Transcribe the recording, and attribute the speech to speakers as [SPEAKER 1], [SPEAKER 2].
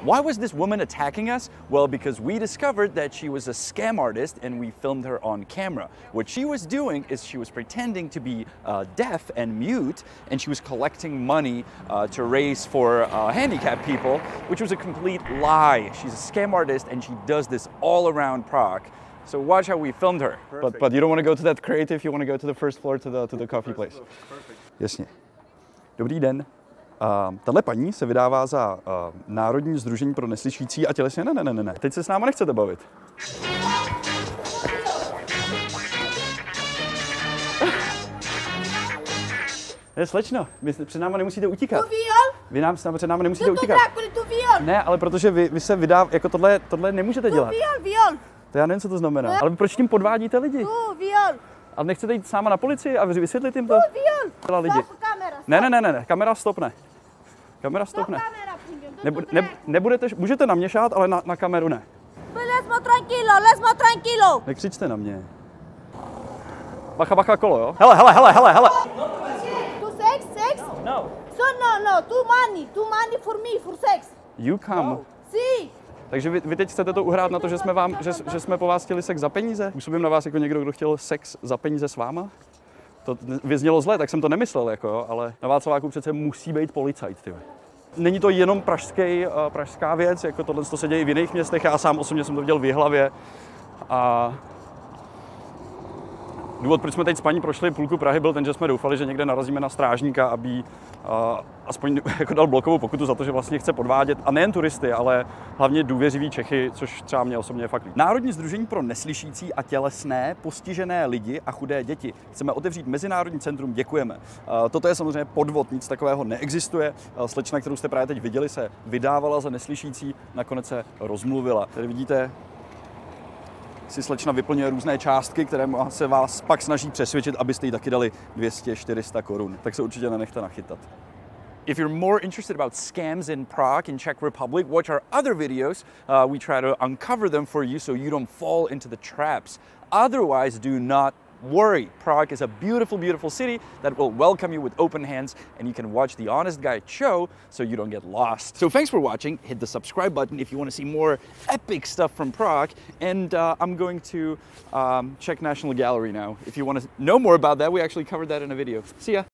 [SPEAKER 1] Why was this woman attacking us? Well, because we discovered that she was a scam artist and we filmed her on camera. What she was doing is she was pretending to be deaf and mute, and she was collecting money to raise for handicapped people, which was a complete lie. She's a scam artist and she does this all around Prague. So watch how we filmed her. But you don't want to go to that creative, you want to go to the first floor to the coffee place. Jasně. Dobrý den. Tahle paní se vydává za Národní sdružení pro neslyšící a tělesně ne. Teď se s náma nechcete bavit. Slečno, vy před náma nemusíte utíkat. Vy před náma nemusíte utíkat. Ne, ale protože vy se vydáváte, jako tohle nemůžete dělat. To já nevím, co to znamená. Ale proč tím podvádíte lidi? A nechcete jít s náma na policii a vysvětlit jim to? Lidi. Ne, kamera stopne. Kamera stopne. Nebudete, můžete na mě šát, ale na kameru ne.
[SPEAKER 2] Lesmo tranquilo.
[SPEAKER 1] Nekřičte na mě. Bacha kolo, jo? Hele.
[SPEAKER 2] Tu sex?
[SPEAKER 1] No.
[SPEAKER 2] No, too money for me, for sex.
[SPEAKER 1] You come.
[SPEAKER 2] No. Sí.
[SPEAKER 1] Takže vy teď chcete to uhrát na to, že jsme po vás chtěli sex za peníze? Působím na vás jako někdo, kdo chtěl sex za peníze s váma? To vyznělo zle, tak jsem to nemyslel, jako jo, ale na Václaváku přece musí být policajt, ty. Není to jenom pražská věc, jako tohle se děje i v jiných městech, já sám osobně jsem to viděl v Jihlavě. A důvod, proč jsme teď s paní prošli půlku Prahy, byl ten, že jsme doufali, že někde narazíme na strážníka, aby aspoň jako dal blokovou pokutu za to, že vlastně chce podvádět, a nejen turisty, ale hlavně důvěřivý Čechy, což třeba mě osobně je fakt líbí. Národní sdružení pro neslyšící a tělesné postižené lidi a chudé děti. Chceme otevřít mezinárodní centrum, děkujeme. Toto je samozřejmě podvod, nic takového neexistuje. Slečna, kterou jste právě teď viděli, se vydávala za neslyšící, nakonec se rozmluvila. Tady vidíte, si slečna vyplňuje různé částky, které se vás pak snaží přesvědčit, abyste jí taky dali 200-400 korun. Tak se určitě nenechte nachytat. If you're more interested about scams in Prague, in Czech Republic, watch our other videos. We try to uncover them for you so you don't fall into the traps. Otherwise, do not worry. Prague is a beautiful, beautiful city that will welcome you with open hands, and you can watch The Honest Guide show so you don't get lost. So thanks for watching. Hit the subscribe button if you want to see more epic stuff from Prague. And I'm going to Czech National Gallery now. If you want to know more about that, we actually covered that in a video. See ya.